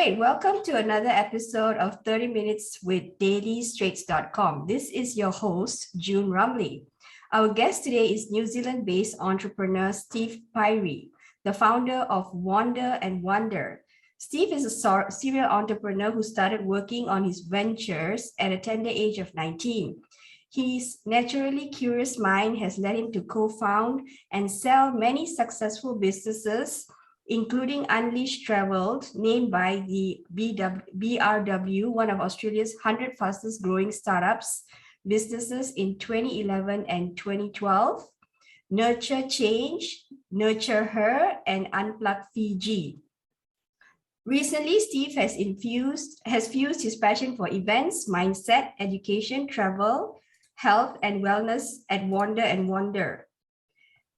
right, welcome to another episode of 30 Minutes with DailyStraits.com. This is your host, June Ramli. Our guest today is New Zealand-based entrepreneur Steve Pirie, the founder of Wander and Wonder. Steve is a serial entrepreneur who started working on his ventures at a tender age of 19. His naturally curious mind has led him to co-found and sell many successful businesses, including Unleashed Traveled, named by the BRW, one of Australia's 100 fastest growing startups businesses in 2011 and 2012, Nurture Change, Nurture Her, and UnpluggedFiji. Recently, Steve has fused his passion for events, mindset, education, travel, health, and wellness at Wander and Wonder,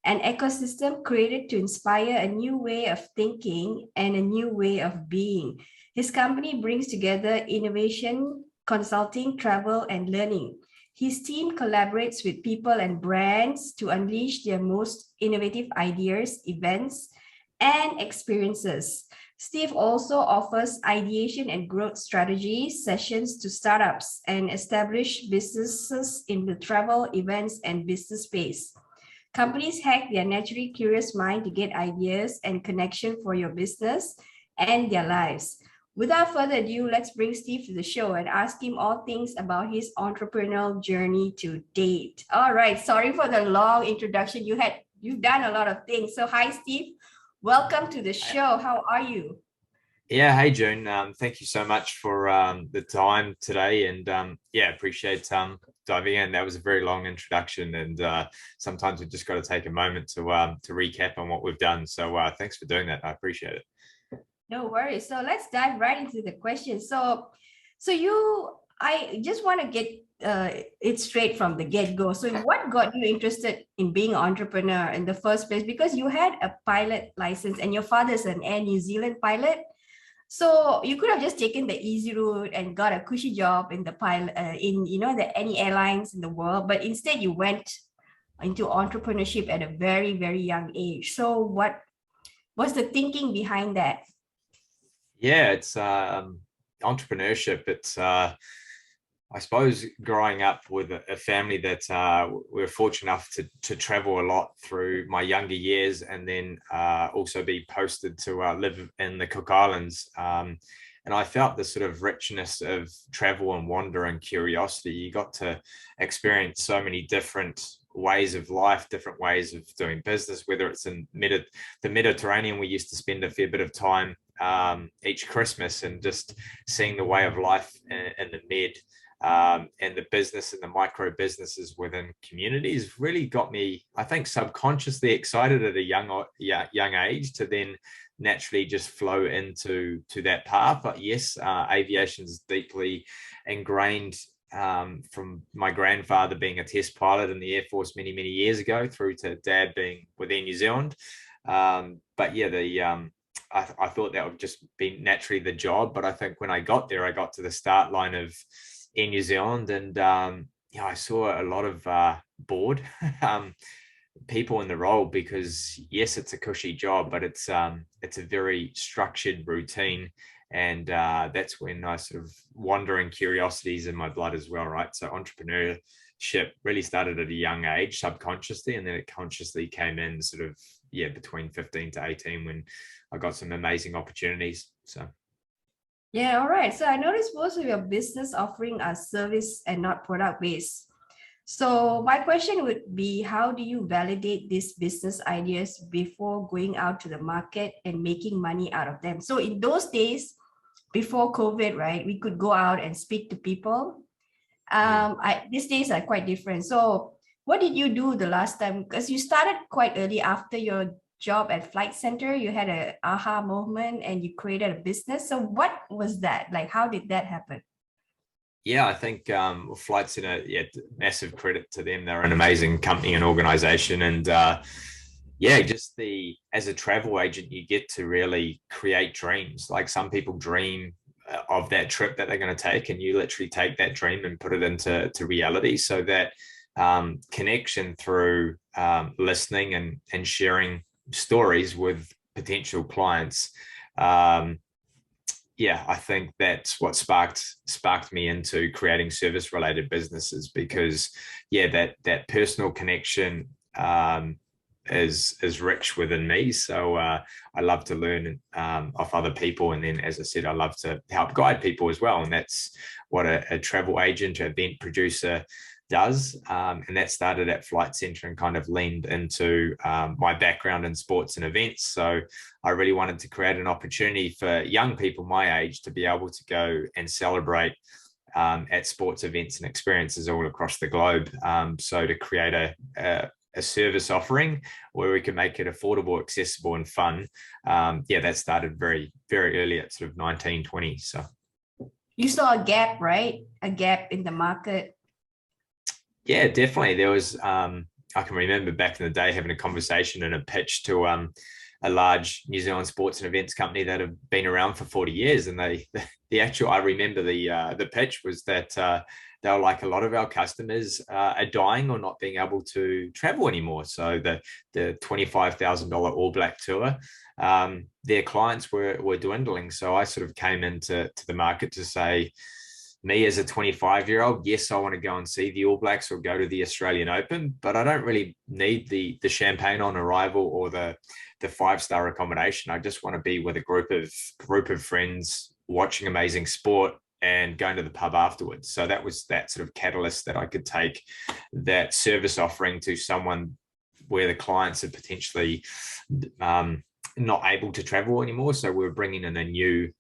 an ecosystem created to inspire a new way of thinking and a new way of being. His company brings together innovation, consulting, travel, and learning. His team collaborates with people and brands to unleash their most innovative ideas, events, and experiences. Steve also offers ideation and growth strategy sessions to startups and established businesses in the travel, events, and business space. Companies hack their naturally curious mind to get ideas and connection for your business and their lives. Without further ado, let's bring Steve to the show and ask him all things about his entrepreneurial journey to date. All right, sorry for the long introduction. You've done a lot of things. So hi, Steve. Welcome to the show. How are you? Yeah, hey June. Thank you so much for the time today, and appreciate diving in. That was a very long introduction, and sometimes we've just got to take a moment to recap on what we've done. So thanks for doing that. I appreciate it. No worries. So let's dive right into the question. I just want to get it straight from the get-go. So what got you interested in being an entrepreneur in the first place? Because you had a pilot license and your father's an Air New Zealand pilot. So you could have just taken the easy route and got a cushy job in the pilot, any airlines in the world. But instead you went into entrepreneurship at a very, very young age. So what was the thinking behind that? Yeah, it's entrepreneurship. It's I suppose growing up with a family that we're fortunate enough to travel a lot through my younger years, and then also be posted to live in the Cook Islands. And I felt the sort of richness of travel and wonder and curiosity. You got to experience so many different ways of life, different ways of doing business, whether it's in the Mediterranean. We used to spend a fair bit of time each Christmas and just seeing the way of life in the Med. And the business and the micro businesses within communities really got me, I think, subconsciously excited at a young age to then naturally just flow into that path. But yes, aviation is deeply ingrained from my grandfather being a test pilot in the Air Force many, many years ago, through to Dad being with Air New Zealand. But yeah, I thought that would just be naturally the job. But I think when I got there, I got to the start line of in New Zealand, and I saw a lot of bored people in the role, because yes, it's a cushy job, but it's a very structured routine, and that's when I sort of wandering curiosities in my blood as well, right? So entrepreneurship really started at a young age, subconsciously, and then it consciously came in sort of between 15 to 18 when I got some amazing opportunities. So. Yeah, all right. So I noticed most of your business offering are service and not product based. So my question would be, how do you validate these business ideas before going out to the market and making money out of them? So in those days, before COVID, right, we could go out and speak to people. These days are quite different. So what did you do the last time? Because you started quite early after your job at Flight Center. You had an aha moment and you created a business. So what was that? Like, how did that happen? Yeah, I think Flight Center, massive credit to them. They're an amazing company and organization. And just as a travel agent, you get to really create dreams. Like, some people dream of that trip that they're going to take, and you literally take that dream and put it into reality. So that connection through listening and sharing stories with potential clients yeah, I think that's what sparked me into creating service related businesses, because yeah, that personal connection is rich within me. So I love to learn off other people, and then, as I said, I love to help guide people as well, and that's what a travel agent, event producer does. And that started at Flight Centre and kind of leaned into my background in sports and events. So I really wanted to create an opportunity for young people my age to be able to go and celebrate at sports events and experiences all across the globe. So to create a service offering where we can make it affordable, accessible, and fun. Yeah, that started very, very early at sort of 19, 20. So You saw a gap, right? A gap in the market. yeah, definitely. There was, I can remember back in the day having a conversation and a pitch to a large New Zealand sports and events company that have been around for 40 years. And I remember the pitch was that they were like, a lot of our customers are dying or not being able to travel anymore. So the $25,000 All Black tour, their clients were dwindling. So I sort of came into the market to say, me as a 25-year-old, yes, I want to go and see the All Blacks or go to the Australian Open, but I don't really need the champagne on arrival or the 5-star accommodation. I just want to be with a group of friends watching amazing sport and going to the pub afterwards. So that was that sort of catalyst that I could take that service offering to someone where the clients are potentially not able to travel anymore. So we're bringing in a new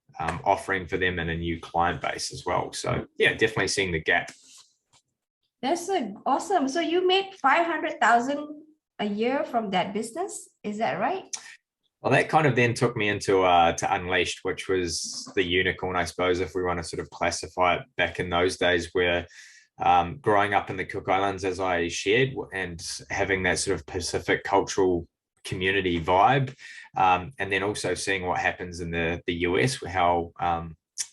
offering for them and a new client base as well. So yeah, definitely seeing the gap. That's awesome. So you made 500,000 a year from that business. Is that right? Well, that kind of then took me into to Unleashed, which was the unicorn, I suppose, if we want to sort of classify it back in those days, where growing up in the Cook Islands, as I shared, and having that sort of Pacific cultural community vibe, and then also seeing what happens in the US, how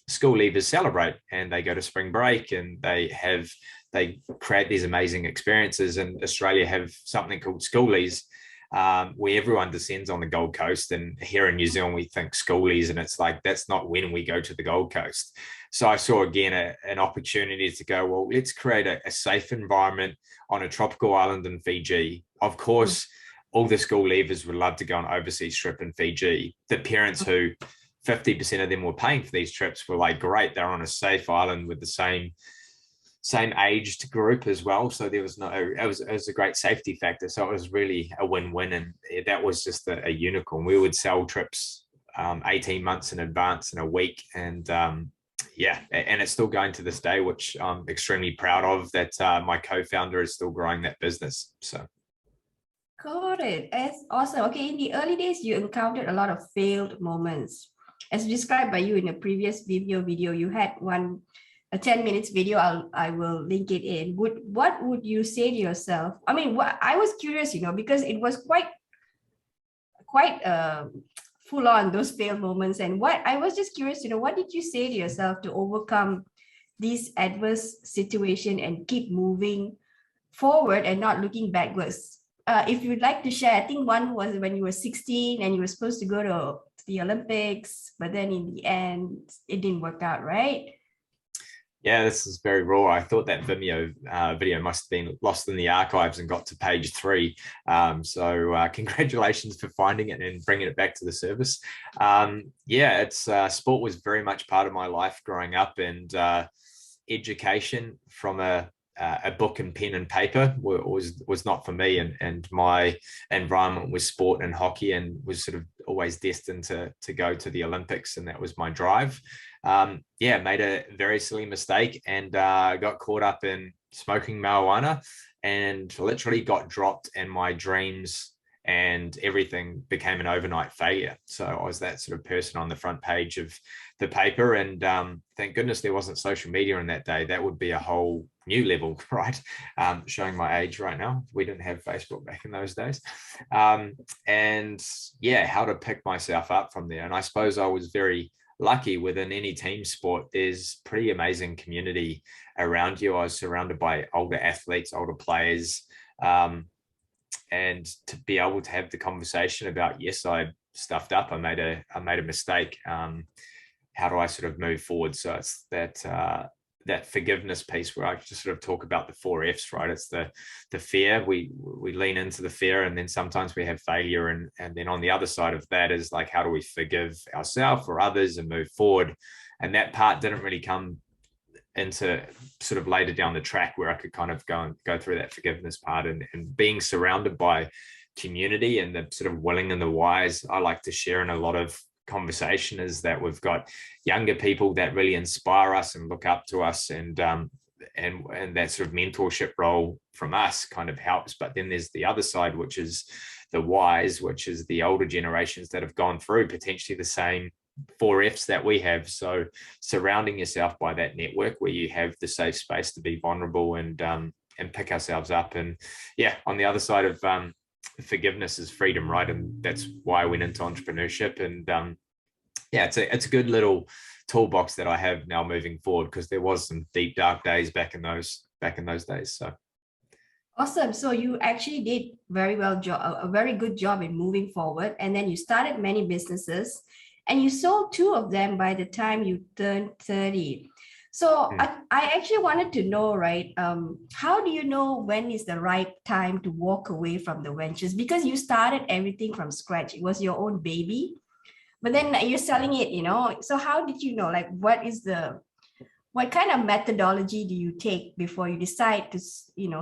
school leavers celebrate and they go to spring break and they create these amazing experiences. And Australia have something called schoolies, where everyone descends on the Gold Coast, and here in New Zealand we think schoolies, and it's like, that's not when we go to the Gold Coast. So I saw again an opportunity to go, well, let's create a safe environment on a tropical island in Fiji. Of course, all the school leavers would love to go on overseas trip in Fiji. The parents who 50% of them were paying for these trips were like, great, they're on a safe island with the same aged group as well. So there was it was a great safety factor. So it was really a win-win. And that was just a unicorn. We would sell trips 18 months in advance in a week. And yeah, and it's still going to this day, which I'm extremely proud of, that my co-founder is still growing that business. So. Got it. That's awesome. Okay, in the early days, you encountered a lot of failed moments. As described by you in a previous video, you had a 10 minutes video. I will link it in. What would you say to yourself? I mean, I was curious, because it was quite full on, those failed moments. And what I was just curious, what did you say to yourself to overcome this adverse situation and keep moving forward and not looking backwards? If you'd like to share, I think one was when you were 16 and you were supposed to go to the Olympics, but then in the end, it didn't work out, right? Yeah, this is very raw. I thought that video must have been lost in the archives and got to page 3. So congratulations for finding it and bringing it back to the service. Yeah, it's sport was very much part of my life growing up, and education from a book and pen and paper was not for me, and my environment was sport and hockey, and was sort of always destined to go to the Olympics, and that was my drive. Yeah, made a very silly mistake and got caught up in smoking marijuana, and literally got dropped, and my dreams and everything became an overnight failure. So I was that sort of person on the front page of the paper, and thank goodness there wasn't social media in that day. That would be a whole new level, right? Showing my age right now. We didn't have Facebook back in those days. And yeah, how to pick myself up from there. And I suppose I was very lucky. Within any team sport, there's pretty amazing community around you. I was surrounded by older athletes, older players, and to be able to have the conversation about, yes, I stuffed up, I made a mistake, how do I sort of move forward? So it's that forgiveness piece where I just sort of talk about the 4 F's, right? It's the fear. We lean into the fear, and then sometimes we have failure, and then on the other side of that is like, how do we forgive ourselves or others and move forward? And that part didn't really come into sort of later down the track, where I could kind of go through that forgiveness part, and being surrounded by community and the sort of willing and the wise. I like to share in a lot of conversation is that we've got younger people that really inspire us and look up to us, and that sort of mentorship role from us kind of helps. But then there's the other side, which is the wise, which is the older generations that have gone through potentially the same 4 F's that we have. So surrounding yourself by that network where you have the safe space to be vulnerable and pick ourselves up. And yeah, on the other side of forgiveness is freedom, right? And that's why I went into entrepreneurship. And yeah, it's a good little toolbox that I have now moving forward, because there was some deep dark days back in those days. So Awesome. So you actually did a very good job in moving forward, and then you started many businesses, and you sold 2 of them by the time you turned 30. So I actually wanted to know, right? How do you know when is the right time to walk away from the ventures? Because you started everything from scratch. It was your own baby, but then you're selling it, So how did you know, like, what kind of methodology do you take before you decide to,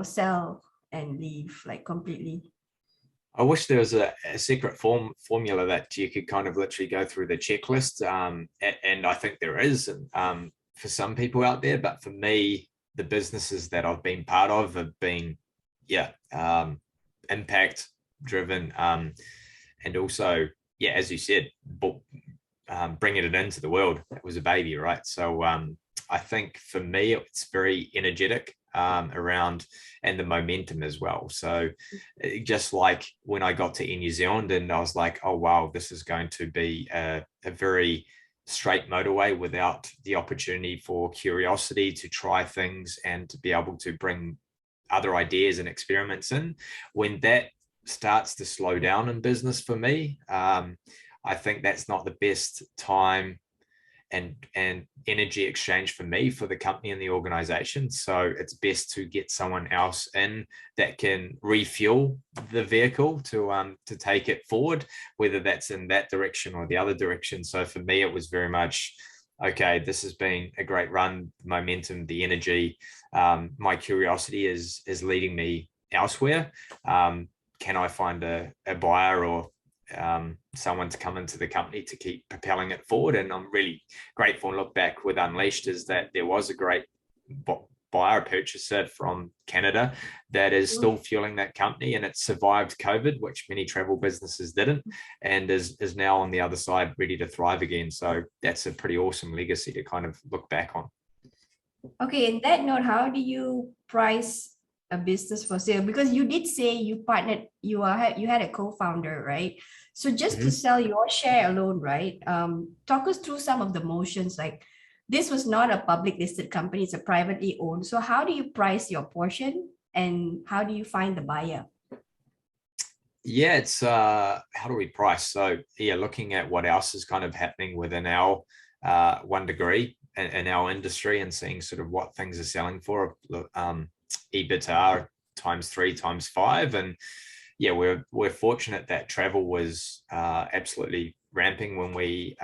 sell and leave, like, completely? I wish there was a secret formula that you could kind of literally go through the checklist. And I think there is for some people out there. But for me, the businesses that I've been part of have been, impact driven. And also, yeah, as you said, bringing it into the world. It was a baby, right? So I think for me, it's very energetic around, and the momentum as well. So just like when I got to New Zealand, and I was like, oh, wow, this is going to be a very straight motorway without the opportunity for curiosity to try things and to be able to bring other ideas and experiments in. When that starts to slow down in business for me, I think that's not the best time and energy exchange for me, for the company and the organization. So it's best to get someone else in that can refuel the vehicle to take it forward, whether that's in that direction or the other direction. So for me, it was very much, okay, this has been a great run, momentum, the energy. My curiosity is leading me elsewhere. Can I find a buyer or someone to come into the company to keep propelling it forward? And I'm really grateful, and look back with Unleashed, is that there was a great buyer, purchaser from Canada that is still fueling that company, and it survived COVID, which many travel businesses didn't, and is now on the other side ready to thrive again. So that's a pretty awesome legacy to kind of look back on. Okay, in that note, how do you price a business for sale? Because you did say you partnered, you had a co-founder, right? So just to sell your share alone, right? Talk us through some of the motions. Like, this was not a public listed company, it's a privately owned. So how do you price your portion, and how do you find the buyer? Yeah, it's how do we price? So yeah, looking at what else is kind of happening within our 1 degree in our industry, and seeing sort of what things are selling for, EBITDA ×3 ×5. And yeah, we're fortunate that travel was absolutely ramping when we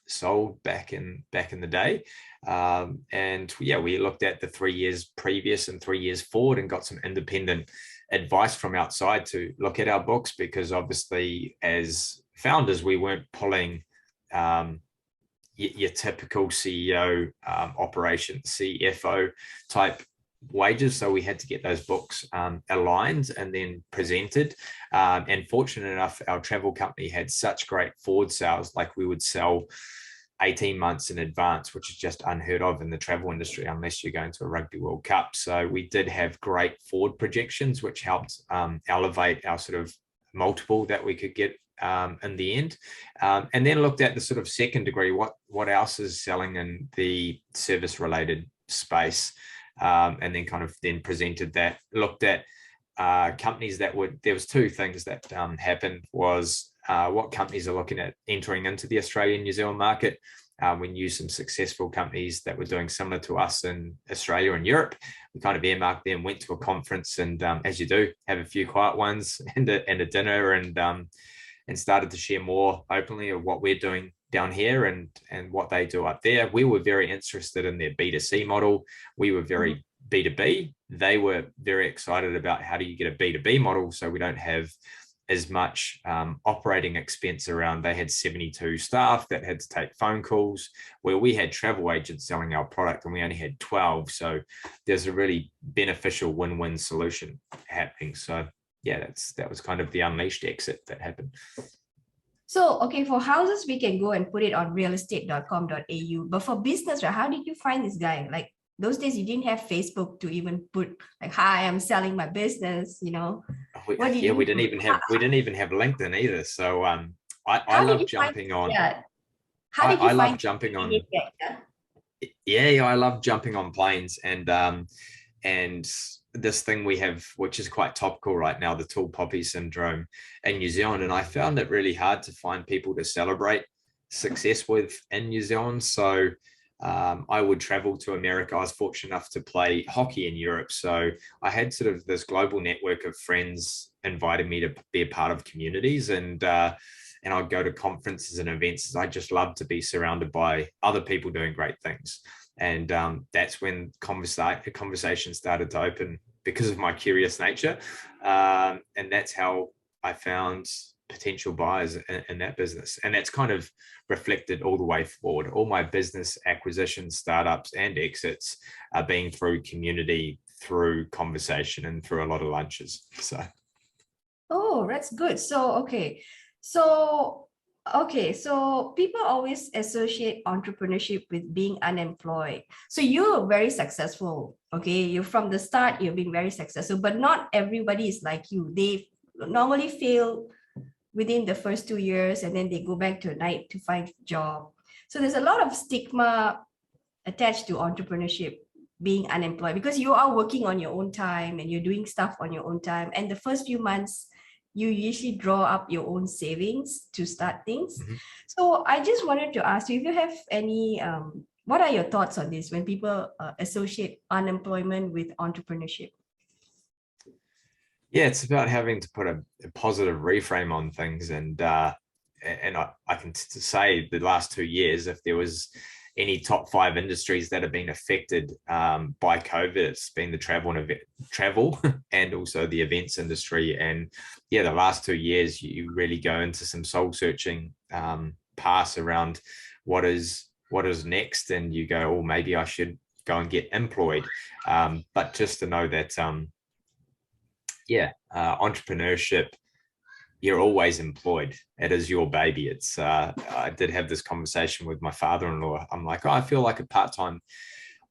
sold back in the day. And yeah, we looked at the 3 years previous and 3 years forward, and got some independent advice from outside to look at our books, because obviously as founders, we weren't pulling your typical CEO operation, CFO type wages. So we had to get those books aligned and then presented. And fortunate enough, our travel company had such great forward sales. Like, we would sell 18 months in advance, which is just unheard of in the travel industry, unless you're going to a Rugby World Cup. So we did have great forward projections, which helped elevate our sort of multiple that we could get in the end. And then looked at the sort of 2nd degree, what else is selling in the service related space. And then kind of then presented that, looked at companies that there was 2 things that happened. Was what companies are looking at entering into the Australian New Zealand market, We knew some successful companies that were doing similar to us in Australia and Europe. We kind of earmarked them, went to a conference, and as you do, have a few quiet ones and a dinner, and started to share more openly of what we're doing down here and what they do up there. We were very interested in their B2C model. We were very B2B. They were very excited about how do you get a B2B model so we don't have as much operating expense around. They had 72 staff that had to take phone calls, where we had travel agents selling our product and we only had 12. So there's a really beneficial win-win solution happening. So yeah, that was kind of the unleashed exit that happened. So, okay, for houses, we can go and put it on realestate.com.au. But for business, right, how did you find this guy? Like those days, you didn't have Facebook to even put like, "Hi, I'm selling my business." You know, we didn't even have LinkedIn either. So I love jumping on. Yeah. How did you I find love jumping on. Yeah, I love jumping on planes and this thing we have, which is quite topical right now, the tall poppy syndrome in New Zealand. And I found it really hard to find people to celebrate success with in New Zealand. So I would travel to America. I was fortunate enough to play hockey in Europe. So I had sort of this global network of friends invited me to be a part of communities, and I'd go to conferences and events. I just love to be surrounded by other people doing great things. And that's when conversation started to open because of my curious nature. And that's how I found potential buyers in that business. And that's kind of reflected all the way forward. All my business acquisitions, startups, and exits are being through community, through conversation, and through a lot of lunches. So. Oh, that's good. So people always associate entrepreneurship with being unemployed. So you're very successful. Okay, you're from the start, you've been very successful, but not everybody is like you. They normally fail within the first 2 years, and then they go back to a night to find a job. So there's a lot of stigma attached to entrepreneurship, being unemployed, because you are working on your own time and you're doing stuff on your own time. And the first few months, you usually draw up your own savings to start things. So I just wanted to ask you if you have any, what are your thoughts on this when people associate unemployment with entrepreneurship? Yeah, it's about having to put a positive reframe on things. And I can say the last 2 years, if there was any top 5 industries that have been affected by COVID, it's been the travel and also the events industry. And yeah, the last 2 years, you really go into some soul searching pass around what is next, and you go, oh, maybe I should go and get employed. But just to know that, entrepreneurship, you're always employed. It is your baby. It's I did have this conversation with my father-in-law. I'm like, oh, I feel like a part-time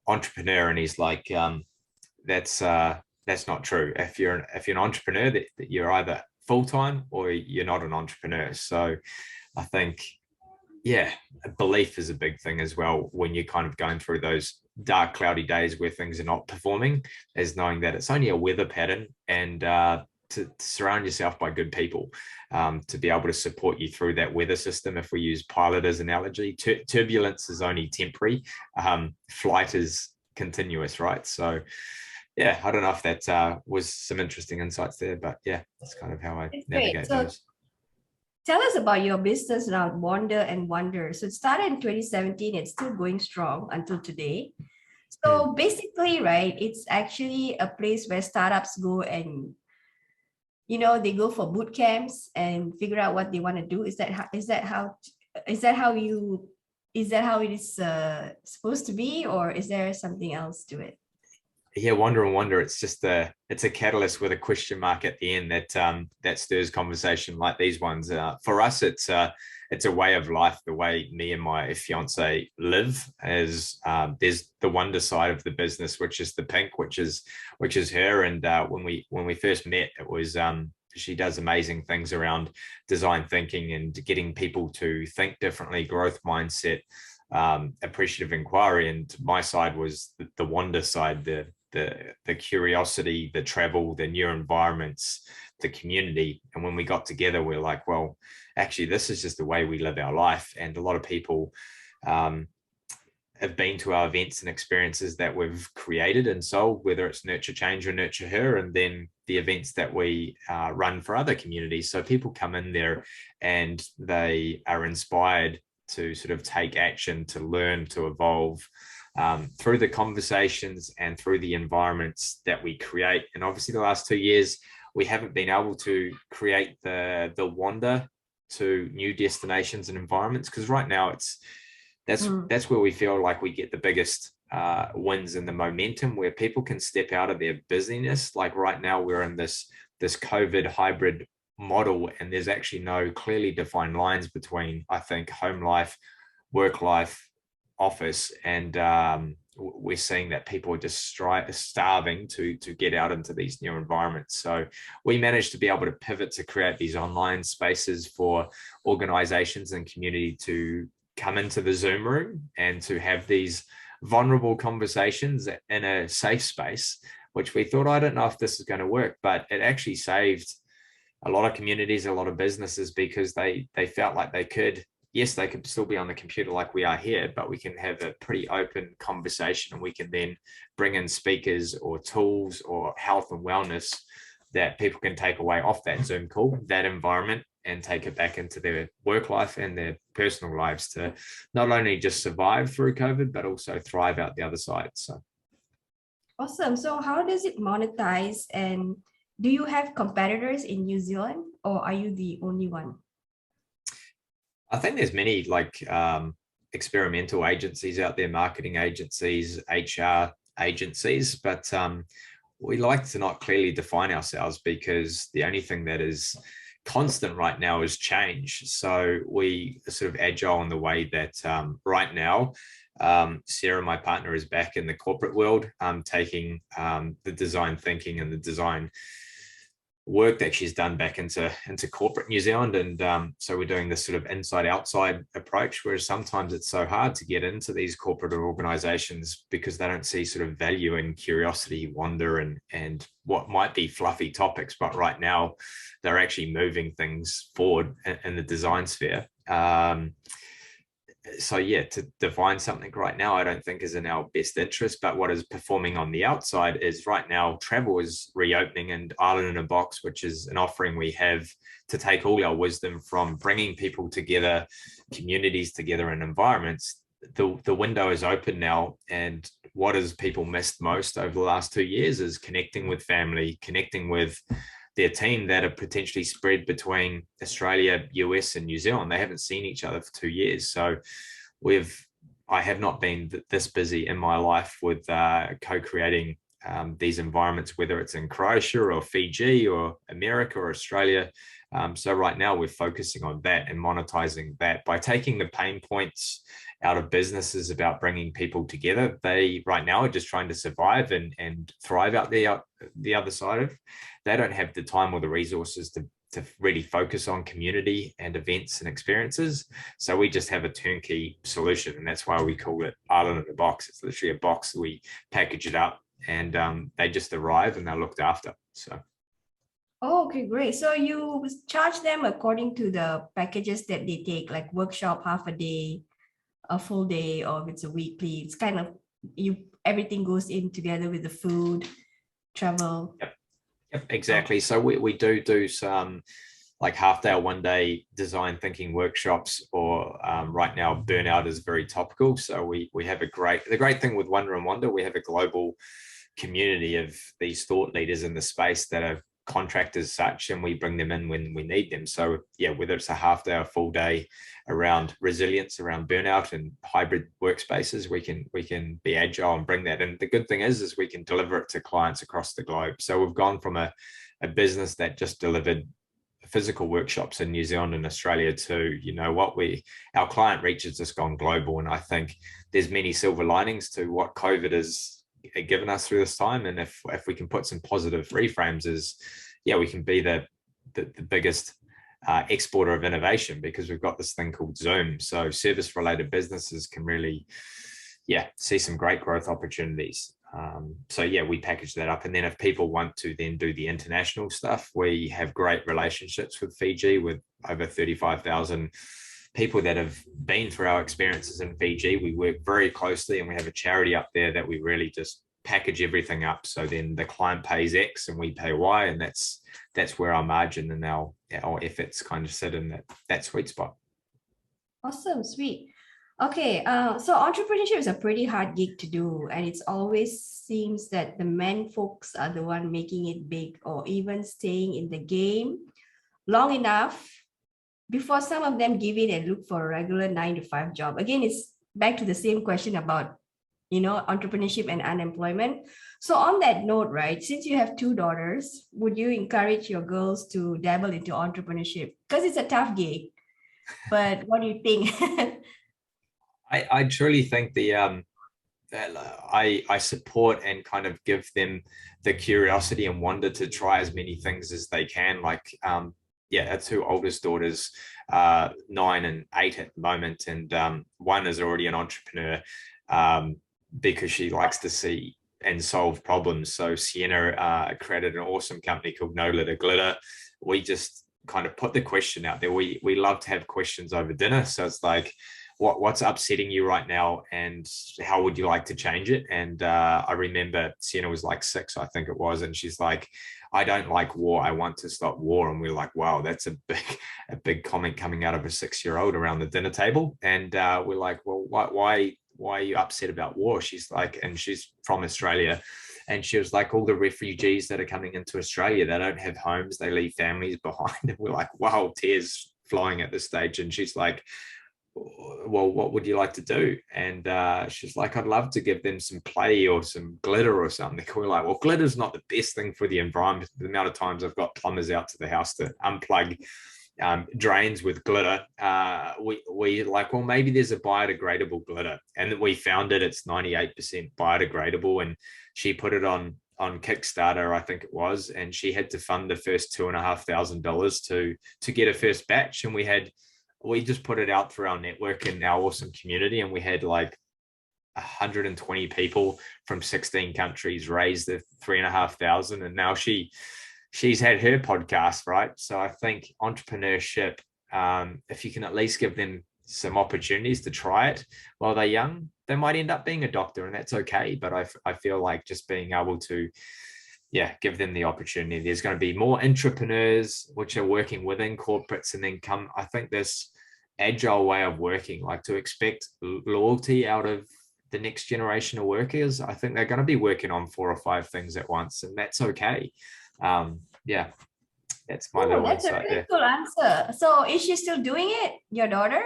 entrepreneur, and he's like, that's not true. If you're an entrepreneur, that you're either full-time or you're not an entrepreneur. So I think, yeah, belief is a big thing as well when you're kind of going through those dark, cloudy days where things are not performing, is knowing that it's only a weather pattern, and to surround yourself by good people to be able to support you through that weather system. If we use pilot as an analogy, turbulence is only temporary, flight is continuous, right? So yeah, I don't know if that was some interesting insights there, but yeah, that's kind of how I navigate those. Tell us about your business around Wander and Wonder. So it started in 2017. It's still going strong until today. So basically, right, it's actually a place where startups go and, they go for boot camps and figure out what they want to do. Is that how it is supposed to be, or is there something else to it? Yeah, Wander and Wonder, it's just it's a catalyst with a question mark at the end that stirs conversation like these ones. For us, it's a way of life. The way me and my fiance live is there's the wonder side of the business, which is the pink, which is her. And when we first met, it was she does amazing things around design thinking and getting people to think differently, growth mindset, appreciative inquiry. And my side was the wonder side, the curiosity, the travel, the new environments, the community. And when we got together, we're like, well, actually, this is just the way we live our life. And a lot of people have been to our events and experiences that we've created and sold, whether it's Nurture Change or Nurture Her, and then the events that we run for other communities. So people come in there and they are inspired to sort of take action, to learn, to evolve through the conversations and through the environments that we create. And obviously the last 2 years, we haven't been able to create the wander to new destinations and environments, because right now that's where we feel like we get the biggest wins and the momentum, where people can step out of their busyness. Like right now we're in this COVID hybrid model, and there's actually no clearly defined lines between, I think, home life, work life, office, and we're seeing that people are just starving to get out into these new environments. So we managed to be able to pivot to create these online spaces for organizations and community to come into the Zoom room and to have these vulnerable conversations in a safe space, which we thought, I don't know if this is going to work, but it actually saved a lot of communities, a lot of businesses, because they felt like they could still be on the computer like we are here, but we can have a pretty open conversation, and we can then bring in speakers or tools or health and wellness that people can take away off that Zoom call, that environment, and take it back into their work life and their personal lives to not only just survive through COVID, but also thrive out the other side. So. Awesome. So how does it monetize, and do you have competitors in New Zealand, or are you the only one? I think there's many experimental agencies out there, marketing agencies, HR agencies, but we like to not clearly define ourselves, because the only thing that is constant right now is change. So we are sort of agile in the way that right now, Sarah, my partner, is back in the corporate world, taking the design thinking and the design work that she's done back into corporate New Zealand. And so we're doing this sort of inside outside approach, whereas sometimes it's so hard to get into these corporate organizations because they don't see sort of value in curiosity, wonder, and what might be fluffy topics, but right now they're actually moving things forward in the design sphere. So yeah, to define something right now, I don't think is in our best interest. But what is performing on the outside is, right now travel is reopening, and Island in a Box, which is an offering we have to take all our wisdom from bringing people together, communities together, and environments. The window is open now, and what has people missed most over the last 2 years is connecting with family, connecting with their team that are potentially spread between Australia, US, and New Zealand. They haven't seen each other for 2 years. So I have not been this busy in my life with co-creating these environments, whether it's in Croatia or Fiji or America or Australia. So right now we're focusing on that and monetizing that by taking the pain points out of businesses about bringing people together. They right now are just trying to survive and thrive out the other side of. They don't have the time or the resources to really focus on community and events and experiences. So we just have a turnkey solution, and that's why we call it Island in a Box. It's literally a box. We package it up, and they just arrive and they're looked after. So. Oh, okay, great. So you charge them according to the packages that they take, like workshop, half a day, a full day, or if it's a weekly. It's kind of everything goes in together with the food, travel. Yep, exactly. So we do some like half day or 1 day design thinking workshops, or right now burnout is very topical. So we have the great thing with Wonder and Wonder, we have a global community of these thought leaders in the space that are contractors such, and we bring them in when we need them. So yeah, whether it's a half day or full day around resilience, around burnout and hybrid workspaces, we can be agile and bring that in. The good thing is we can deliver it to clients across the globe. So we've gone from a business that just delivered physical workshops in New Zealand and Australia to, our client reach has just gone global. And I think there's many silver linings to what COVID has given us through this time. And if we can put some positive reframes, we can be the biggest exporter of innovation, because we've got this thing called Zoom. So service related businesses can really see some great growth opportunities. We package that up. And then if people want to then do the international stuff, we have great relationships with Fiji, with over 35,000 people that have been through our experiences in Fiji. We work very closely, and we have a charity up there that we really just package everything up. So then the client pays X and we pay Y, and that's where our margin and our efforts kind of sit in that sweet spot. Awesome, sweet. Okay, so entrepreneurship is a pretty hard gig to do, and it always seems that the men folks are the one making it big, or even staying in the game long enough before some of them give in and look for a regular 9-to-5 job. Again, it's back to the same question about, entrepreneurship and unemployment. So on that note, right, since you have 2 daughters, would you encourage your girls to dabble into entrepreneurship? Because it's a tough gig, but what do you think? I truly think that I support and kind of give them the curiosity and wonder to try as many things as they can. Like, our 2 oldest daughters, 9 and 8 at the moment, and one is already an entrepreneur because she likes to see and solve problems. So Sienna created an awesome company called No Litter Glitter. We just kind of put the question out there. We love to have questions over dinner. So it's like, what's upsetting you right now, and how would you like to change it? And I remember Sienna was like 6, I think it was, and she's like, I don't like war, I want to stop war. And we're like, wow, that's a big comment coming out of a 6-year-old around the dinner table. And we're like, well, why are you upset about war? She's like, and she's from Australia, and she was like, all the refugees that are coming into Australia, they don't have homes, they leave families behind. And we're like, wow, tears flowing at this stage. And she's like, well, what would you like to do? And she's like, I'd love to give them some play or some glitter or something. We're like, well, glitter's not the best thing for the environment. The amount of times I've got plumbers out to the house to unplug drains with glitter, we like, well, maybe there's a biodegradable glitter. And we found it's 98% biodegradable, and she put it on Kickstarter, I think it was, and she had to fund the first $2,500 to get a first batch. And we just put it out through our network and our awesome community, and we had like 120 people from 16 countries raise the $3,500, and now she's had her podcast, right? So I think entrepreneurship, if you can at least give them some opportunities to try it while they're young, they might end up being a doctor, and that's okay. But I feel like just being able to give them the opportunity. There's going to be more entrepreneurs which are working within corporates, and then I think this agile way of working, like to expect loyalty out of the next generation of workers. I think they're going to be working on 4 or 5 things at once, and that's okay. That's my little that's insight. That's a really cool answer. So is she still doing it, your daughter?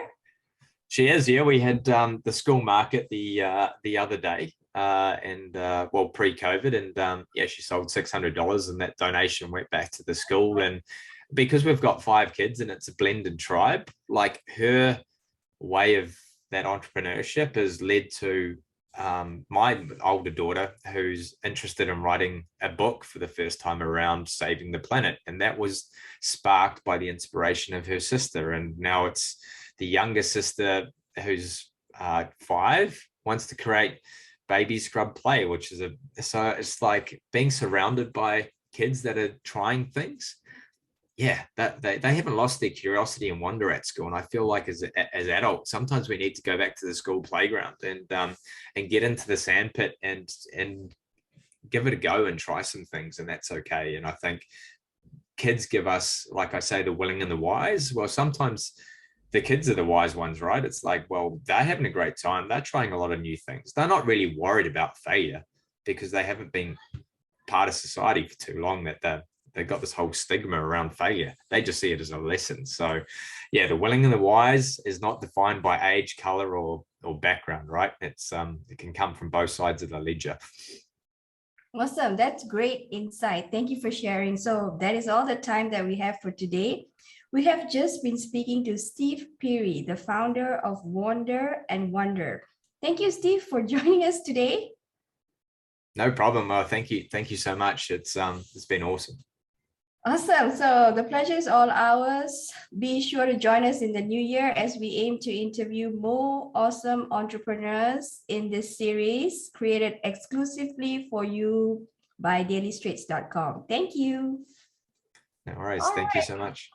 She is, yeah. We had the school market the other day, pre-COVID, and she sold $600, and that donation went back to the school. And because we've got 5 kids and it's a blended tribe, like her way of that entrepreneurship has led to my older daughter, who's interested in writing a book for the first time around saving the planet. And that was sparked by the inspiration of her sister. And now it's the younger sister, who's 5, wants to create baby scrub play, which is so it's like being surrounded by kids that are trying things. That they haven't lost their curiosity and wonder at school. And I feel like as adults, sometimes we need to go back to the school playground and get into the sandpit and give it a go and try some things, and that's okay. And I think kids give us, like I say, the willing and the wise. Well, sometimes the kids are the wise ones, right? It's like, well, they're having a great time. They're trying a lot of new things. They're not really worried about failure because they haven't been part of society for too long, that they've got this whole stigma around failure. They just see it as a lesson. So the willing and the wise is not defined by age, color, or background, right? It's it can come from both sides of the ledger. Awesome. That's great insight. Thank you for sharing. So that is all the time that we have for today. We have just been speaking to Steve Pirie, the founder of Wander and Wonder. Thank you, Steve, for joining us today. No problem. Thank you so much. It's been awesome. Awesome. So the pleasure is all ours. Be sure to join us in the new year as we aim to interview more awesome entrepreneurs in this series created exclusively for you by dailystraits.com. Thank you. No worries. Thank you so much.